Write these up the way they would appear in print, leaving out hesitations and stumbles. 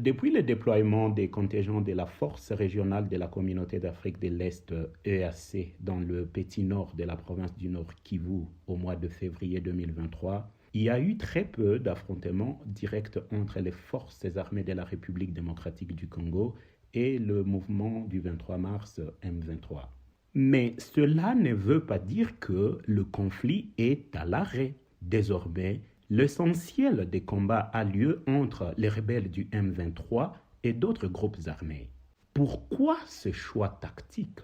Depuis le déploiement des contingents de la Force régionale de la Communauté d'Afrique de l'Est EAC dans le petit nord de la province du Nord Kivu au mois de février 2023, il y a eu très peu d'affrontements directs entre les forces armées de la République démocratique du Congo et le mouvement du 23 mars M23. Mais cela ne veut pas dire que le conflit est à l'arrêt. Désormais, l'essentiel des combats a lieu entre les rebelles du M23 et d'autres groupes armés. Pourquoi ce choix tactique?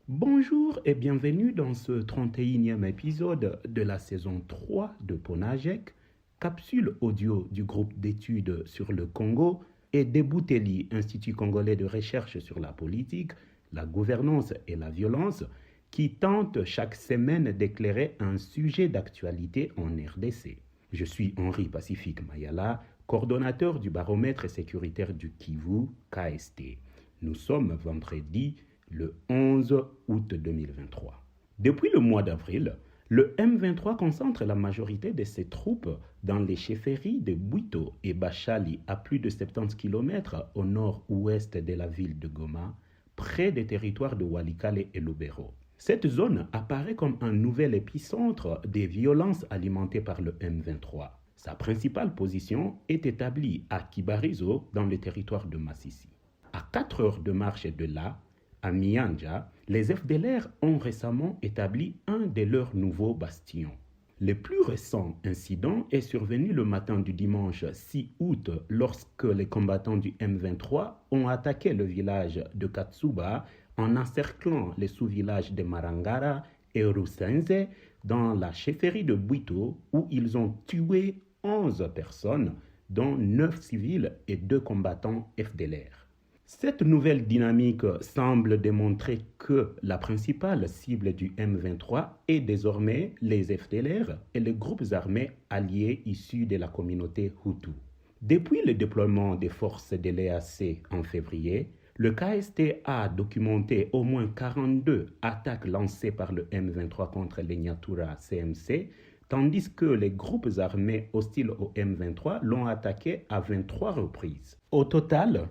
Bonjour et bienvenue dans ce 31e épisode de la saison 3 de Ponajek, capsule audio du groupe d'études sur le Congo et d'Ebouteli, Institut congolais de recherche sur la politique, la gouvernance et la violence, qui tente chaque semaine d'éclairer un sujet d'actualité en RDC. Je suis Henri Pacifique Mayala, coordonnateur du baromètre sécuritaire du Kivu, KST. Nous sommes vendredi le 11 août 2023. Depuis le mois d'avril, le M23 concentre la majorité de ses troupes dans les chefferies de Bwito et Bachali à plus de 70 km au nord-ouest de la ville de Goma, près des territoires de Walikale et Lubero. Cette zone apparaît comme un nouvel épicentre des violences alimentées par le M23. Sa principale position est établie à Kibarizo, dans le territoire de Massissi. À 4 heures de marche de là, à Mianja, les FDLR ont récemment établi un de leurs nouveaux bastions. Le plus récent incident est survenu le matin du dimanche 6 août lorsque les combattants du M23 ont attaqué le village de Katsuba en encerclant les sous-villages de Marangara et Rusenze dans la chefferie de Bwito où ils ont tué 11 personnes, dont 9 civils et 2 combattants FDLR. Cette nouvelle dynamique semble démontrer que la principale cible du M23 est désormais les FDLR et les groupes armés alliés issus de la communauté Hutu. Depuis le déploiement des forces de l'EAC en février, le KST a documenté au moins 42 attaques lancées par le M23 contre les Nyatura CMC, tandis que les groupes armés hostiles au M23 l'ont attaqué à 23 reprises. Au total,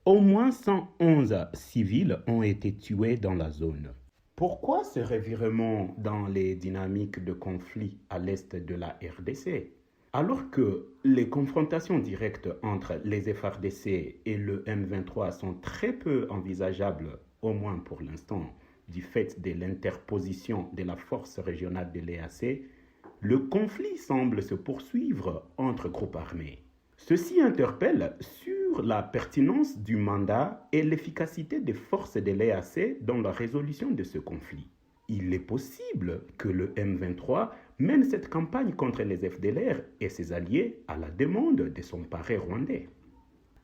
au moins 111 civils ont été tués dans la zone. Pourquoi ce revirement dans les dynamiques de conflit à l'est de la RDC? Alors que les confrontations directes entre les FARDC et le M23 sont très peu envisageables, au moins pour l'instant, du fait de l'interposition de la force régionale de l'EAC, le conflit semble se poursuivre entre groupes armés. Ceci interpelle sur la pertinence du mandat et l'efficacité des forces de l'EAC dans la résolution de ce conflit. Il est possible que le M23 mène cette campagne contre les FDLR et ses alliés à la demande de son parrain rwandais.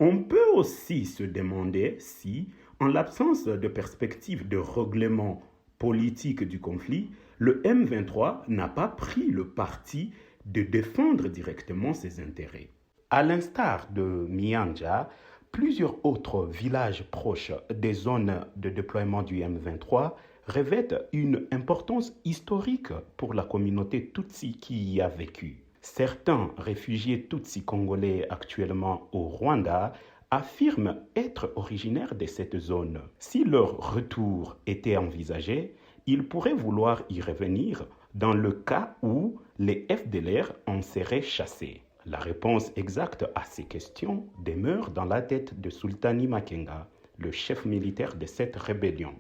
On peut aussi se demander si, en l'absence de perspective de règlement politique du conflit, le M23 n'a pas pris le parti de défendre directement ses intérêts. À l'instar de Mianja, plusieurs autres villages proches des zones de déploiement du M23 revêtent une importance historique pour la communauté Tutsi qui y a vécu. Certains réfugiés Tutsi congolais actuellement au Rwanda affirment être originaires de cette zone. Si leur retour était envisagé, ils pourraient vouloir y revenir dans le cas où les FDLR en seraient chassés. La réponse exacte à ces questions demeure dans la tête de Sultani Makenga, le chef militaire de cette rébellion.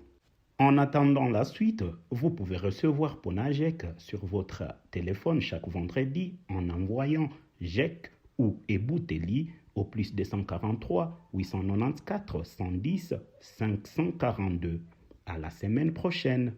En attendant la suite, vous pouvez recevoir Ponajek sur votre téléphone chaque vendredi en envoyant JEC ou Ebouteli au plus 243 894 110 542. À la semaine prochaine.